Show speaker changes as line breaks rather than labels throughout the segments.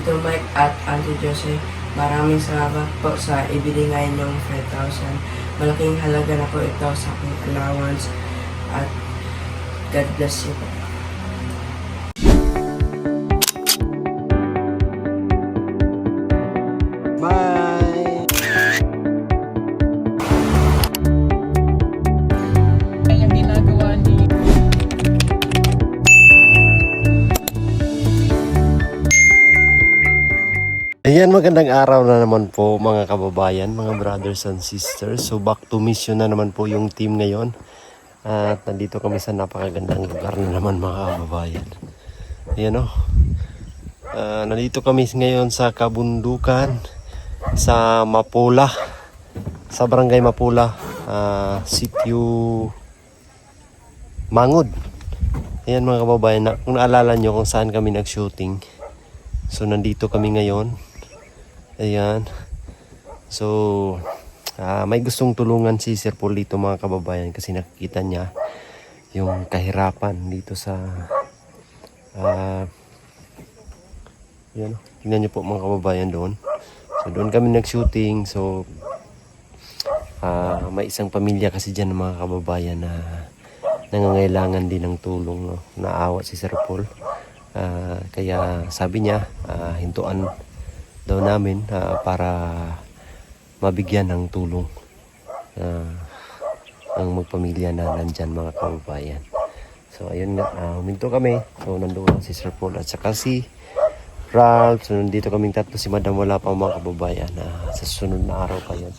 To Mike at Auntie Jose, maraming salamat po sa ibinigay niyong 5,000. Malaking halaga na po ito sa aking allowance at God bless you po.
Bye!
Yung ginagawa ni
Ayan, magandang araw na naman po mga kababayan, mga brothers and sisters. So back to mission na naman po yung team ngayon. At nandito kami sa napakagandang lugar na naman mga kababayan. Ayan o. Nandito kami ngayon sa kabundukan sa Mapula. Sa barangay Mapula, sitio Mangod. Ayan mga kababayan, kung naalala nyo kung saan kami nag-shooting. So nandito kami ngayon. Ayan. So may gustong tulungan si Sir Paul dito mga kababayan kasi nakikita niya yung kahirapan dito sa yan. Tingnan niyo po mga kababayan doon. So doon kami nag-shooting. So may isang pamilya kasi dyan mga kababayan na nangangailangan din ng tulong, no? Naawa si Sir Paul. Kaya sabi niya hintuan daw namin para mabigyan ng tulong ang magpamilya na nandyan mga kababayan. So ayun nga, huminto kami. So nandoon si Sir Paul at saka si Ralph. So nandito kaming tatlo, si Madam wala pa mga kababayan. Sa susunod na araw pa yan.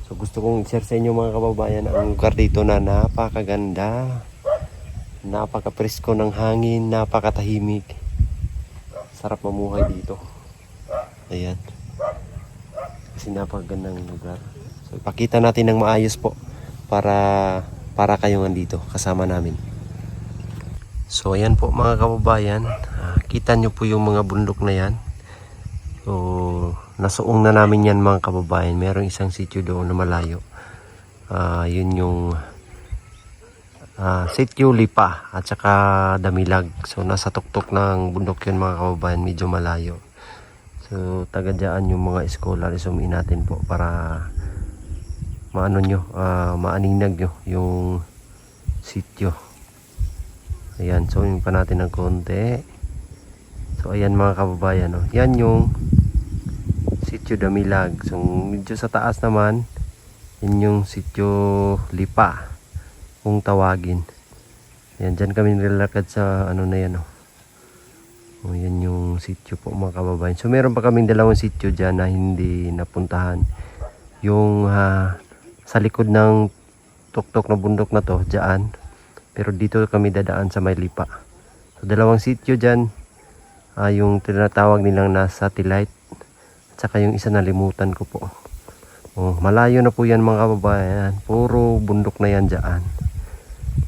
So gusto kong i-share sa inyo mga kababayan ang lugar dito na napakaganda, napaka-presko ng hangin, napakatahimik, sarap mamuhay dito. Ayan, kasi napakagandang lugar. So ipakita natin ng maayos po para kayo nandito kasama namin. So ayan po mga kababayan, kita nyo po yung mga bundok na yan. So nasuong na namin yan mga kababayan. Merong isang sitio doon na malayo. Yun yung sitio Lipa at saka Damilag. So nasa tuktok ng bundok yun mga kababayan, medyo malayo. So taga-dyan yung mga scholar, isumin natin po para maano nyo, maaninag nyo yung sitio. Ayan, zoom pa natin ng konti. So ayan mga kababayan, no? Yan yung sitio Damilag. So medyo sa taas naman, yun yung sitio Lipa kung tawagin. Ayan, dyan kami nilalakad sa ano na yan, no? O, yan yung sitio po mga kababayan. So meron pa kaming dalawang sitio dyan na hindi napuntahan. Yung sa likod ng tuktok na bundok na to, dyan. Pero dito kami dadaan sa may Lipa. So dalawang sitio dyan, yung tinatawag nilang na satellite. At saka yung isa nalimutan ko po. Malayo na po yan mga kababayan. Puro bundok na yan dyan.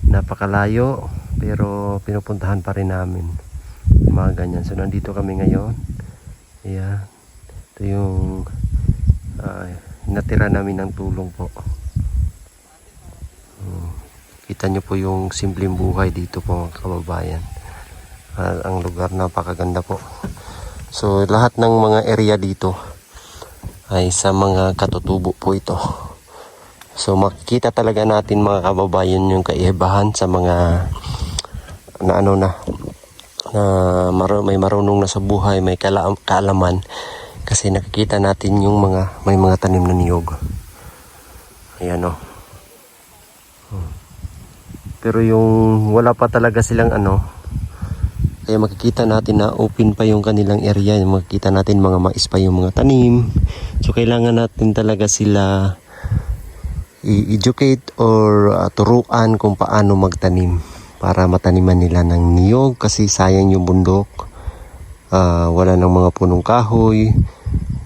Napakalayo, pero pinupuntahan pa rin namin mga ganyan. So nandito kami ngayon. Ayan, ito yung natira namin ng tulong po. Kita nyo po yung simpleng buhay dito po mga kababayan. Ang lugar napakaganda po. So lahat ng mga area dito ay sa mga katutubo po ito. So makikita talaga natin mga kababayan yung kaibahan sa mga may marunong na sa buhay, may kaalaman, kasi nakikita natin yung may mga tanim na niyog. Ayan o. Pero yung wala pa talaga silang kaya makikita natin na open pa yung kanilang area. Makikita natin mga mais pa yung mga tanim. So kailangan natin talaga sila i-educate or turuan kung paano magtanim para mataniman nila ng niyog, kasi sayang yung bundok. Wala ng mga punong kahoy,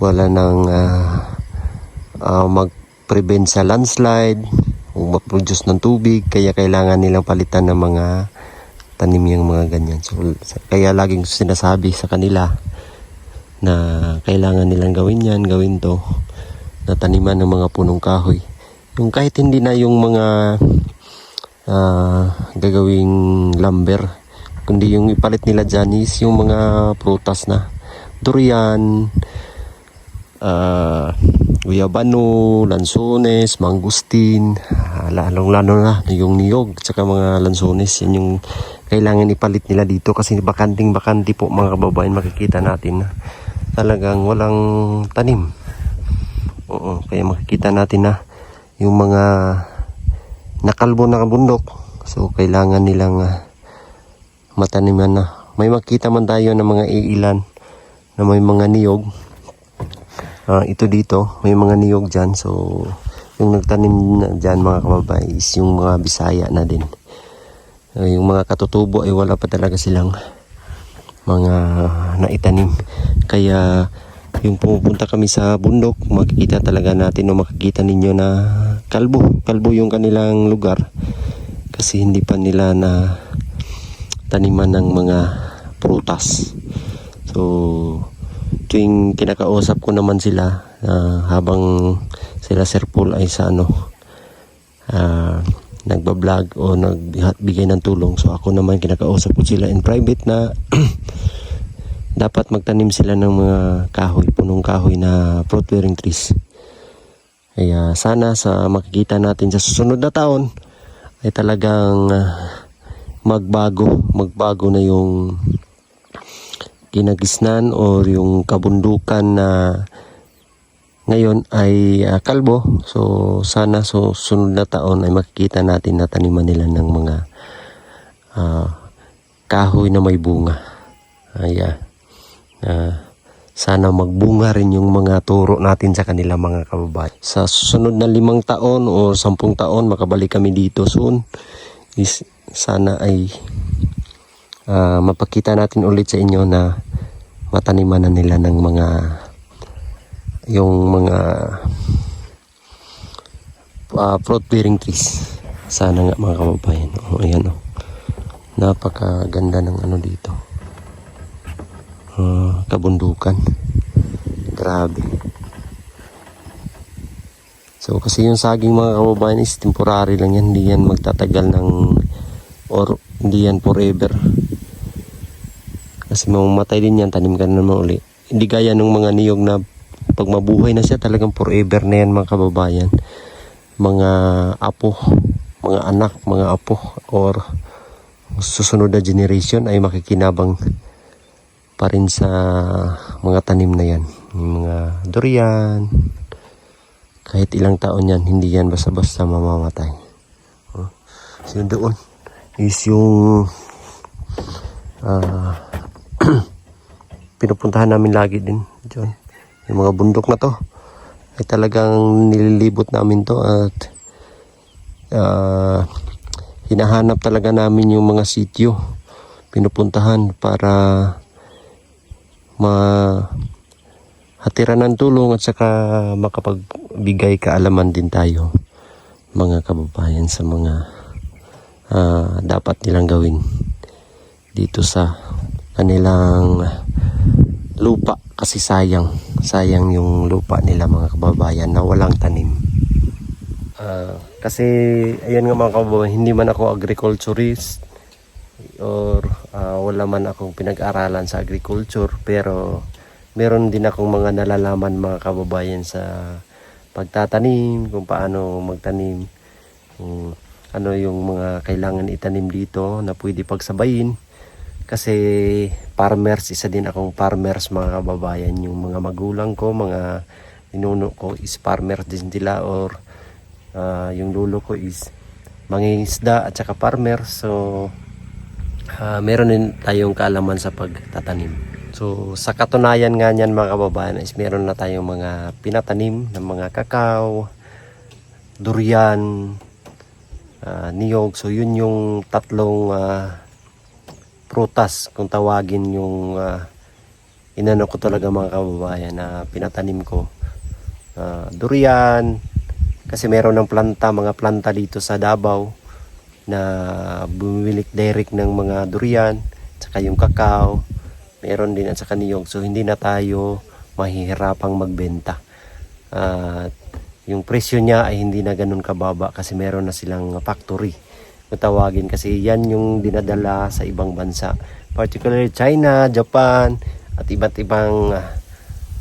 wala ng mag-prevent sa landslide o mag-produce ng tubig, kaya kailangan nilang palitan ng mga tanim yung mga ganyan. So kaya laging sinasabi sa kanila na kailangan nilang gawin yan, gawin to, na taniman ng mga punong kahoy. Yung kahit hindi na yung mga gagawing lumber, kundi yung ipalit nila dyan is yung mga prutas na durian, guyabano, lansones, mangustin, lalong-lalo na yung niyog at saka mga lansones. Yan yung kailangan ipalit nila dito kasi bakanting-bakanti po mga kababayan. Makikita natin na talagang walang tanim. Oo, kaya makikita natin na yung mga nakalbo na bundok, so kailangan nilang mataniman na. May makita man tayo ng mga iilan na may mga niyog. Ito dito, may mga niyog dyan. So, yung nagtanim na dyan mga kababayan is yung mga Bisaya na din. Yung mga katutubo ay wala pa talaga silang mga naitanim. Kaya, yung pumupunta kami sa bundok, makikita talaga natin o makikita ninyo na kalbo. Kalbo yung kanilang lugar. Kasi hindi pa nila na taniman ng mga prutas. So, tuwing kinakausap ko naman sila habang sila Sir Paul ay sa nagbablog o nagbigay ng tulong, so ako naman kinakausap ko sila in private na dapat magtanim sila ng mga kahoy, punong kahoy na fruit bearing trees. Kaya sana sa makikita natin sa susunod na taon ay talagang magbago na yung kinagisnan o yung kabundukan na ngayon ay kalbo. So sana sunod na taon ay makikita natin na taniman nila ng mga kahoy na may bunga. Sana magbunga rin yung mga turo natin sa kanila mga kababayan. Sa susunod na 5 taon o 10 taon makabalik kami dito soon. Sana ay mapakita natin ulit sa inyo na mataniman na nila ng mga fruit bearing trees. Sana nga mga kababayan. Ayan o. Napakaganda ng dito. Kabundukan. Grabe. So kasi yung saging mga kababayan is temporary lang yan. Hindi yan magtatagal or hindi yan forever. Kasi mamamatay din yan, tanim ka na naman uli. Hindi gaya ng mga niyog na pag mabuhay na siya, talagang forever na yan mga kababayan. Mga apo, mga anak, mga apo, or susunod na generation ay makikinabang pa rin sa mga tanim na yan. Yung mga durian, kahit ilang taon yan, hindi yan basta-basta mamamatay. So doon is yung pinupuntahan namin lagi din dyan. Yung mga bundok na to ay talagang nililibot namin to at hinahanap talaga namin yung mga sityo pinupuntahan para mahatiran ng tulong at saka makapagbigay kaalaman din tayo mga kababayan sa mga dapat nilang gawin dito sa kanilang lupa, kasi sayang yung lupa nila mga kababayan na walang tanim. Kasi ayan nga mga kababayan, hindi man ako agriculturist or wala man akong pinag-aralan sa agriculture, pero meron din akong mga nalalaman mga kababayan sa pagtatanim, kung paano magtanim, kung ano yung mga kailangan itanim dito na pwede pagsabayin. Kasi farmers, isa din akong farmers mga kababayan. Yung mga magulang ko, mga ninuno ko is farmers din sila, or yung lolo ko is mangingisda at saka farmer. So meron din tayong kaalaman sa pagtatanim. So sa katunayan nga niyan mga kababayan is meron na tayong mga pinatanim ng mga kakao, durian, niyog. So yun yung tatlong prutas kung tawagin yung inano ko talaga mga kababayan na pinatanim ko. Durian, kasi meron ng mga planta dito sa Davao na bumibilik direct ng mga durian, saka yung kakao meron din, at saka niyog. So hindi na tayo mahihirapang magbenta. Yung presyo niya ay hindi na ganun kababa kasi meron na silang factory tawagin, kasi yan yung dinadala sa ibang bansa, particularly China, Japan, at iba't ibang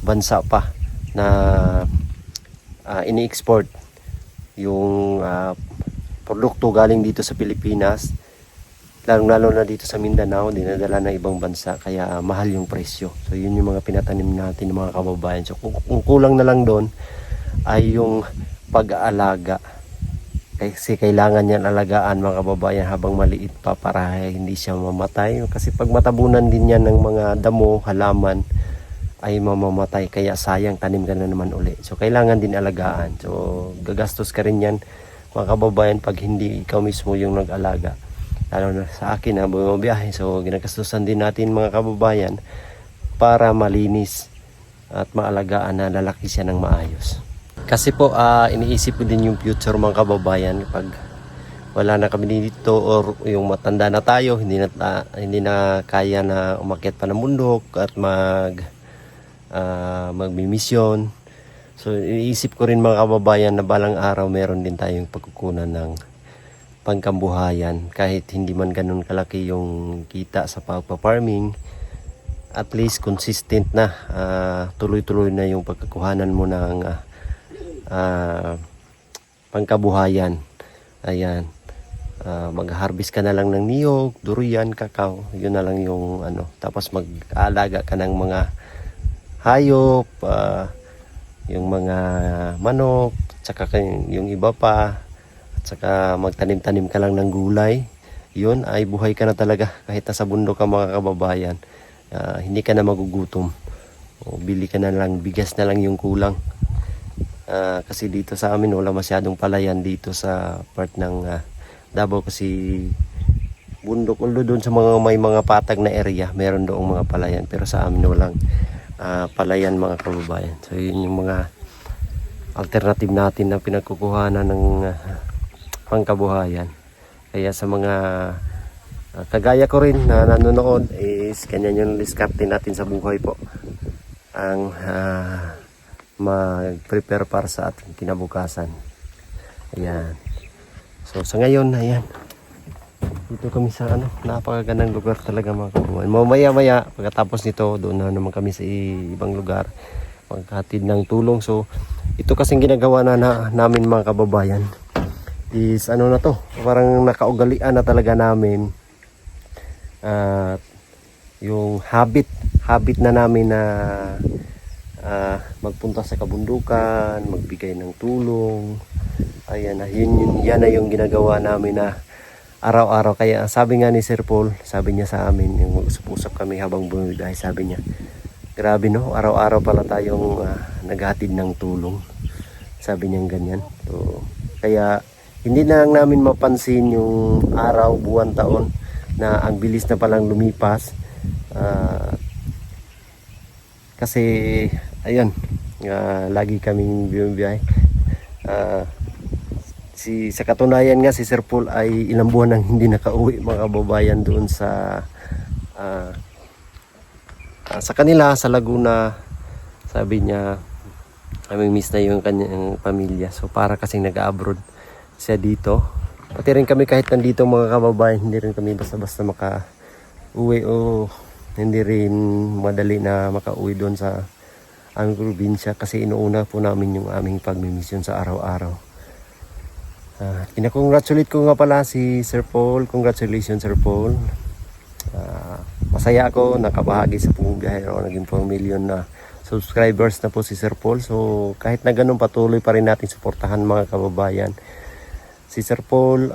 bansa pa na ini-export yung produkto galing dito sa Pilipinas, lalong-lalo na dito sa Mindanao, dinadala ng ibang bansa, kaya mahal yung presyo. So yun yung mga pinatanim natin ng mga kababayan. So kung kulang na lang doon ay yung pag-aalaga, kasi kailangan yan alagaan mga kababayan habang maliit pa para hindi siya mamatay, kasi pag matabunan din yan ng mga damo, halaman, ay mamamatay, kaya sayang, tanim ka na naman uli. So kailangan din alagaan. So gagastos ka rin yan mga kababayan pag hindi ikaw mismo yung nag-alaga. Lalo na sa akin na bumabiyahe, so ginagastusan din natin mga kababayan para malinis at maalagaan na lalaki siya ng maayos. Kasi po iniisip ko din yung future mga kababayan, pag wala na kami dito or yung matanda na tayo, hindi na kaya na umakyat pa ng bundok at magmimisyon. So iniisip ko rin mga kababayan na balang araw meron din tayong pagkukunan ng pangkambuhayan, kahit hindi man ganun kalaki yung kita sa pagpa-farming, at least consistent na, tuloy-tuloy na yung pagkakuhanan mo ng pangkabuhayan. Ayan, mag-harvest ka na lang ng niyog, durian, kakao, yun na lang yung tapos mag-aalaga ka ng mga hayop, yung mga manok, tsaka yung iba pa, at saka magtanim-tanim ka lang ng gulay. Yun ay buhay ka na talaga kahit nasa bundok ka mga kababayan. Hindi ka na magugutom, o bili ka na lang, bigas na lang yung kulang. Kasi dito sa amin wala masyadong palayan dito sa part ng Davao, kasi bundok, ulo doon sa may mga patag na area meron doong mga palayan, pero sa amin walang palayan mga kababayan. So yun yung mga alternative natin na pinagkukuhanan ng pangkabuhayan. Kaya sa mga kagaya ko rin na nanonood, is ganyan yung diskarte natin sa buhay po, ang mag-prepare para sa ating kinabukasan. Ayan. So sa ngayon, ayan, dito kami sa napakagandang lugar talaga mga kababayan. Mamaya pagkatapos nito, doon na naman kami sa ibang lugar maghatid ng tulong. So ito kasing ginagawa namin mga kababayan is na to, parang nakaugalian na talaga namin, yung habit na namin na magpunta sa kabundukan, magbigay ng tulong. Ayan na, yan na yung ginagawa namin na araw-araw. Kaya sabi nga ni Sir Paul, sabi niya sa amin, yung mag-usap kami habang bumibiyahe, sabi niya, grabe no, araw-araw pala tayong naghatid ng tulong, sabi niya ganyan. So kaya hindi na lang namin mapansin yung araw, buwan, taon na ang bilis na palang lumipas, kasi ayun, lagi kaming biyahe. Sa katunayan nga, si Sir Paul ay ilang buwan nang hindi nakauwi mga kababayan doon sa kanila sa Laguna. Sabi niya aming miss na yung kanyang pamilya, so para kasing nag-abroad siya dito. Pati rin kami, kahit nandito mga kababayan, hindi rin kami basta-basta maka-uwi, o hindi rin madali na maka-uwi doon sa aming probinsya, kasi inuuna po namin yung aming pagmimisyon sa araw-araw. Kinakongratulate ko nga pala si Sir Paul. Congratulations Sir Paul. Masaya ako, nakabahagi sa pumbiyahe, naging 4 million na subscribers na po si Sir Paul. So kahit na ganun, patuloy pa rin natin suportahan mga kababayan si Sir Paul,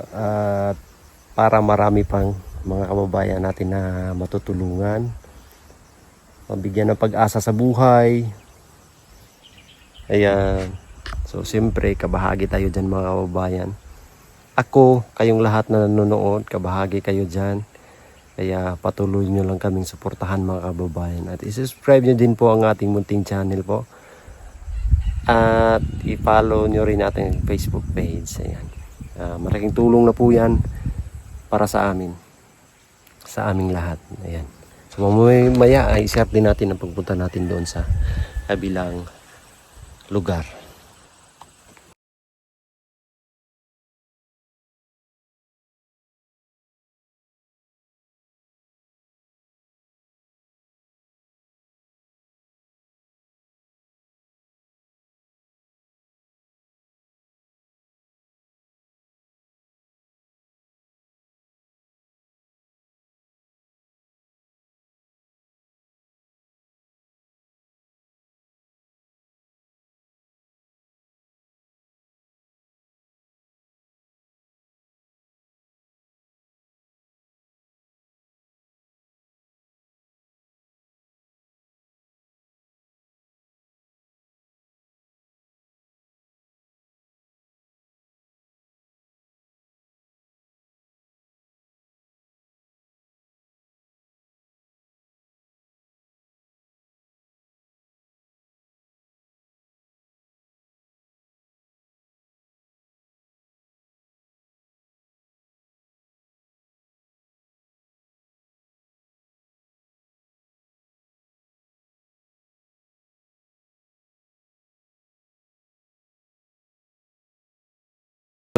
para marami pang mga kababayan natin na matutulungan, mabigyan ng pag-asa sa buhay. Ayan. So siyempre kabahagi tayo dyan mga kababayan. Ako, kayong lahat na nanonood, kabahagi kayo dyan. Kaya patuloy nyo lang kaming suportahan mga kababayan. At i-subscribe nyo din po ang ating munting channel po. At i-follow nyo rin natin ang Facebook page. Ayan. Malaking tulong na po yan para sa amin, sa aming lahat. Ayan. So mamaya ay i-share din natin ang pagpunta natin doon sa kabilang lugar.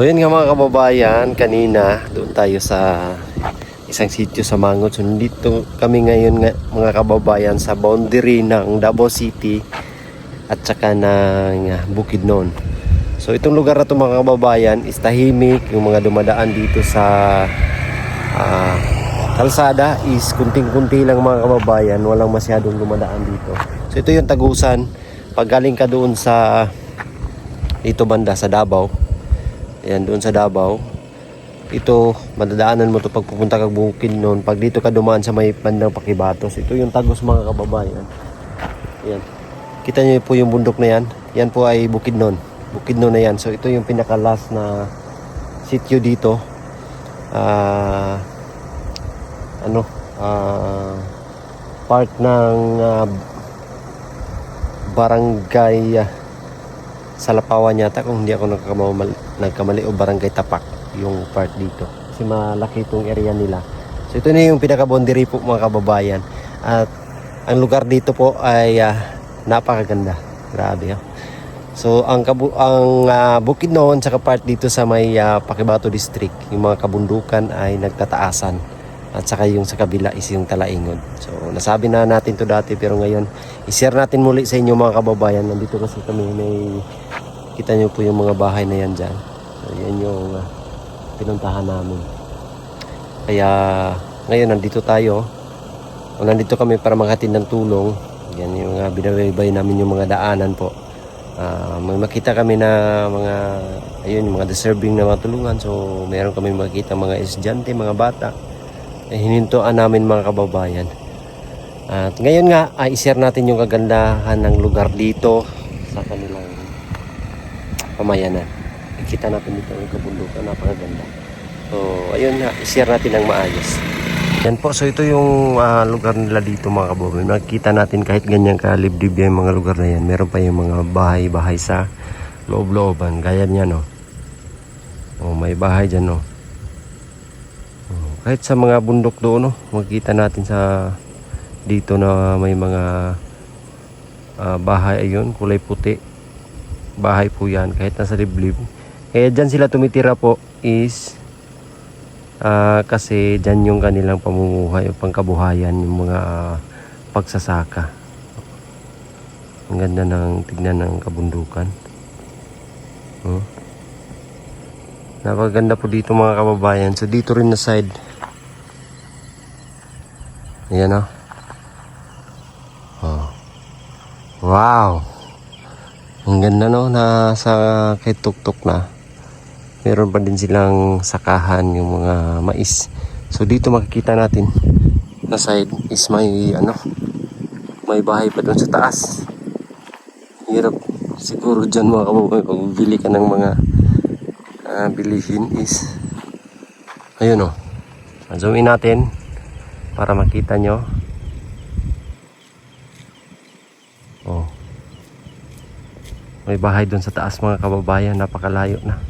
So yun nga mga kababayan, kanina doon tayo sa isang sitio sa Mangot. So dito kami ngayon nga, mga kababayan, sa boundary ng Davao City at saka ng Bukidnon. So itong lugar na ito mga kababayan is tahimik. Yung mga dumadaan dito sa kalsada is kunting-kunti lang mga kababayan. Walang masyadong dumadaan dito. So ito yung Tagusan. Pag galing ka doon sa dito banda sa Davao, ayan doon sa Davao, ito madadaanan mo to pag pupunta kang Bukidnon. Pag dito ka dumaan sa may bandang Pakibatos, ito yung Tagus mga kababayan. Ayan, kita nyo po yung bundok na yan. Yan po ay Bukidnon na yan. So ito yung pinaka last na sitio dito. Part ng barangay Salapawan yata, kung hindi ako nagkamali, o barangay Tapak yung part dito, kasi malaki itong area nila. So ito na yung pinaka-boundary po mga kababayan, at ang lugar dito po ay napakaganda, grabe. So ang Bukidnon sa part dito sa may Pakibato District, yung mga kabundukan ay nagtataasan, at saka yung sa kabila is yung Talaingod. So nasabi na natin to dati, pero ngayon i-share natin muli sa inyo mga kababayan. Nandito kasi kami, may kita nyo po yung mga bahay na yan dyan. So yan yung pinuntahan namin. Kaya ngayon nandito tayo, o nandito kami para maghatid ng tulong. Yan yung binabaybay namin yung mga daanan po. May makita kami na mga ayun, yung mga deserving na matulungan. So meron kami makita mga estudyante, mga bata, hinintuan namin mga kababayan. At ngayon nga ay i-share natin yung kagandahan ng lugar dito sa kanilang pamayanan. Ikita natin dito yung kabundukan, napakaganda. So ayun nga, i-share natin ng maayos. Yan po, so ito yung lugar nila dito mga kababayan. Nakikita natin kahit ganyan kalibdib yung mga lugar na yan, meron pa yung mga bahay-bahay sa loob-looban. Gaya niya, no? Oh, may bahay dyan, no? Kahit sa mga bundok doon, no, makikita natin sa dito na may mga bahay, ayun, kulay puti. Bahay po yan, kahit nasa liblib. Kaya dyan sila tumitira po is kasi dyan yung kanilang pamumuhay o pangkabuhayan, yung mga pagsasaka. Ang ganda ng tignan ng kabundukan. Napaganda po dito mga kababayan. So dito rin na side, ayan, oh. Wow, ang ganda, no? Nasa kay tuktok na. Meron pa din silang sakahan, yung mga mais. So dito makikita natin na side is may may bahay pa doon sa taas. Hirap siguro dyan mga kababayan pag bili ka ng mga bilihin is ayun, oh. Zoom in natin para makita nyo. Oh, may bahay doon sa taas mga kababayan, napakalayo na.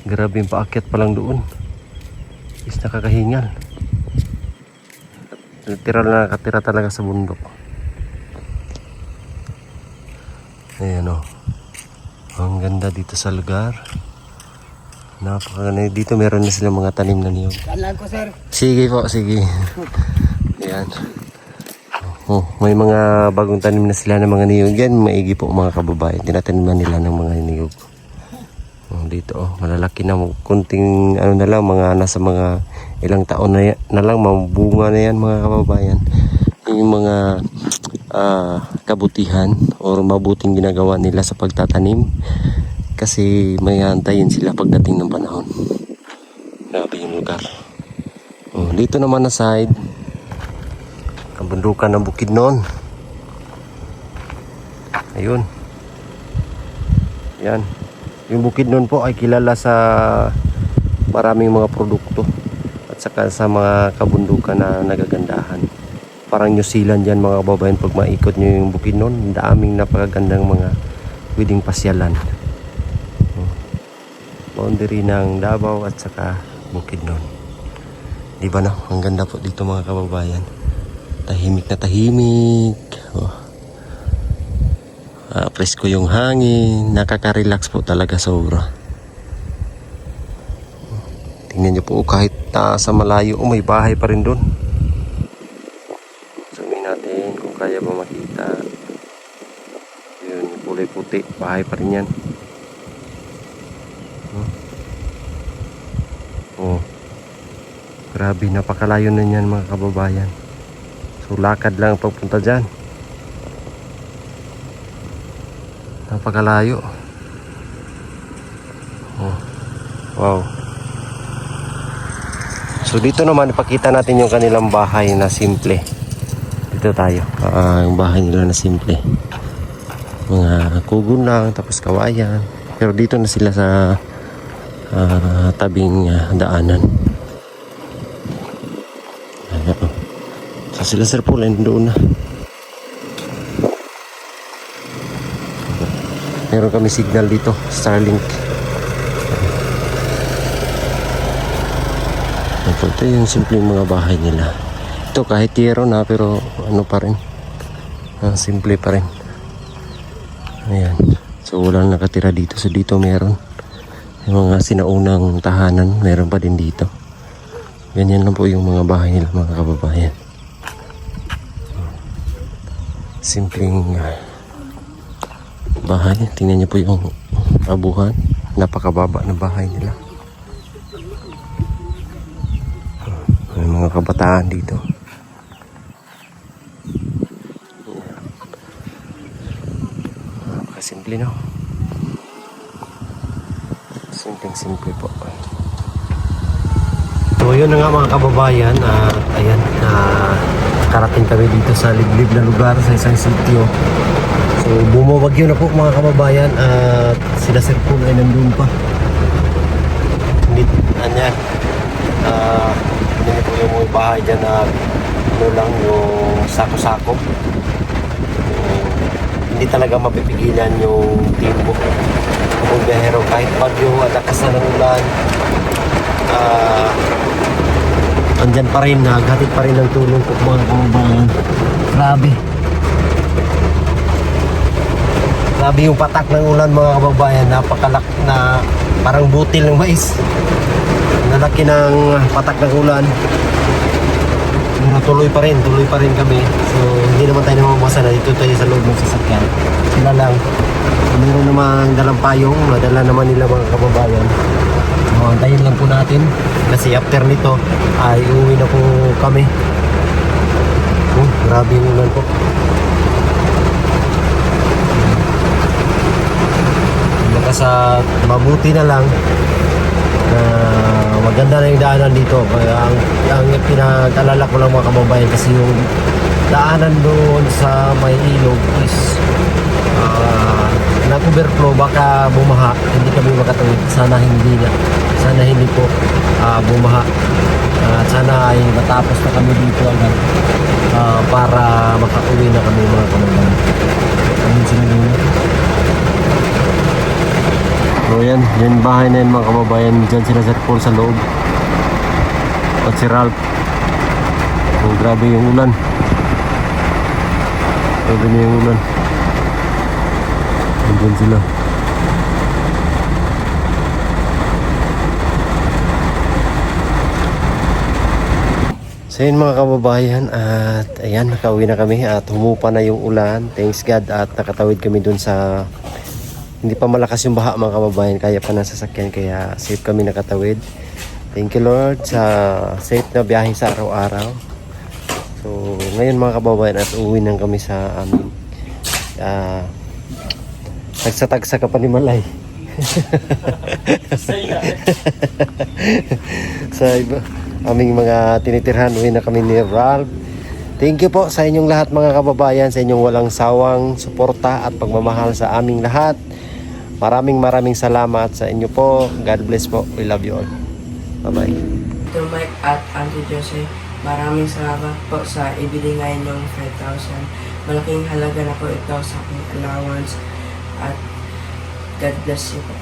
Grabe yung paakyat pa lang doon is nakakahingal. Nakatira talaga sa bundok. Ayan, oh. Ang ganda dito sa lugar. Napakaganda. Dito meron na silang mga tanim na niyog.
Kalaan ko, sir.
Sige po, sige. Ayan. Oh, may mga bagong tanim na sila ng mga niyog. Yan, maigi po mga kababayan. Tinataniman nila ng mga niyog. Oh, dito, oh, malalaki na. Kunting na lang, mga nasa mga ilang taon na lang, mabunga na yan mga kababayan. Yung mga kabutihan o mabuting ginagawa nila sa pagtatanim. Kasi may hantayin sila pagdating ng panahon. Grabe yung lugar. Oh, dito naman na side, kabundukan ng Bukidnon. Ayun. Yan. Yung Bukidnon po ay kilala sa maraming mga produkto at saka sa mga kabundukan na nagagandahan. Parang New Zealand yan mga kababayan. Pag maikot nyo yung Bukidnon, daming napakagandang mga pwedeng pasyalan. Boundary ng Davao at saka Bukidnon. Di ba, no? Ang ganda po dito mga kababayan. Tahimik na tahimik. Oh. Presko yung hangin. Nakaka-relax po talaga sobra. tingnan nyo po kahit sa malayo, may bahay pa rin doon. Sabihin natin kung kaya ba makita. Yun, kulay puti, bahay pa rin yan. Oh, grabe, napakalayo na yan mga kababayan. So lakad lang pagpunta dyan. Napakalayo. Oh, wow. So dito naman ipakita natin yung kanilang bahay na simple. Dito tayo. Yung bahay nila na simple. Mga kugon lang, tapos kawayan. Pero dito na sila sa tabing daanan. Ayan. So sila Sir Paul doon na. Meron kami signal dito, Starlink. Ito yung simpleng mga bahay nila. Ito kahit yero na, pero ano pa rin, simple pa rin. Ayan. So walang nakatira dito. So dito meron yung mga sinaunang tahanan, meron pa din dito. Ganyan lang po yung mga bahay nila mga kababayan. Simpleng bahay. Tingnan niyo po yung abuhan. Napakababa na bahay nila. May mga kabataan dito. Simple, no? Simple po. So yun na nga mga kababayan, ayan, karating kami dito sa liblib na lugar sa isang sitio. So bumabagyo na po mga kababayan at sila Sir Paul ay nandun pa. Hindi po yung mga bahay dyan na ano lang, yung sako-sako. Hindi talaga mapipigilan yung timbo ng biyahero kahit bagyo at lakas na ng ulan. Andyan pa rin, naghatid pa rin ng tulong po mga kababayan. Grabe yung patak ng ulan mga kababayan. Napakalak na parang butil ng mais. Nalaki ng patak ng ulan. Tuloy pa rin kami. So hindi naman tayo namamasa na dito tayo sa loob ng sasakyan. Sila lang. Meron namang dalang payong, nadala naman nila mga kababayan. Antayin lang po natin kasi after nito ay uuwi na po kami. Grabe yung ulan po. Sa mabuti na lang na maganda na yung daanan dito. Kaya ang pinag-alala ko lang mga kababayan kasi yung daanan doon sa may ilog is nag-overflow, baka bumaha, hindi kami makatawid. Sana hindi po bumaha. Sana ay matapos na kami dito agad para makauwi na kami mga kababayan. So yan bahay na yun mga kababayan. Diyan sila Sir Paul sa loob at si Ralph. So grabe yung ulan. Andyan sila. So yun mga kababayan, at ayan, nakauwi na kami at humupa na yung ulan. Thanks God at nakatawid kami dun sa hindi pa malakas yung baha mga kababayan, kaya pa ng sasakyan, kaya safe kami nakatawid. Thank you Lord sa safe na biyahe sa araw-araw. So ngayon mga kababayan at uwi nang kami sa aming tagsatagsa ka pa ni Malay. Sa iba, aming mga tinitirhan, uwi na kami ni Ralph. Thank you po sa inyong lahat mga kababayan, sa inyong walang sawang suporta at pagmamahal sa aming lahat. Maraming salamat sa inyo po. God bless po. We love you all. Bye-bye.
Ito Mike at Auntie Jose, maraming salamat po sa ibili ngayon yung 5,000. Malaking halaga na po ito sa aking allowance at God bless you po.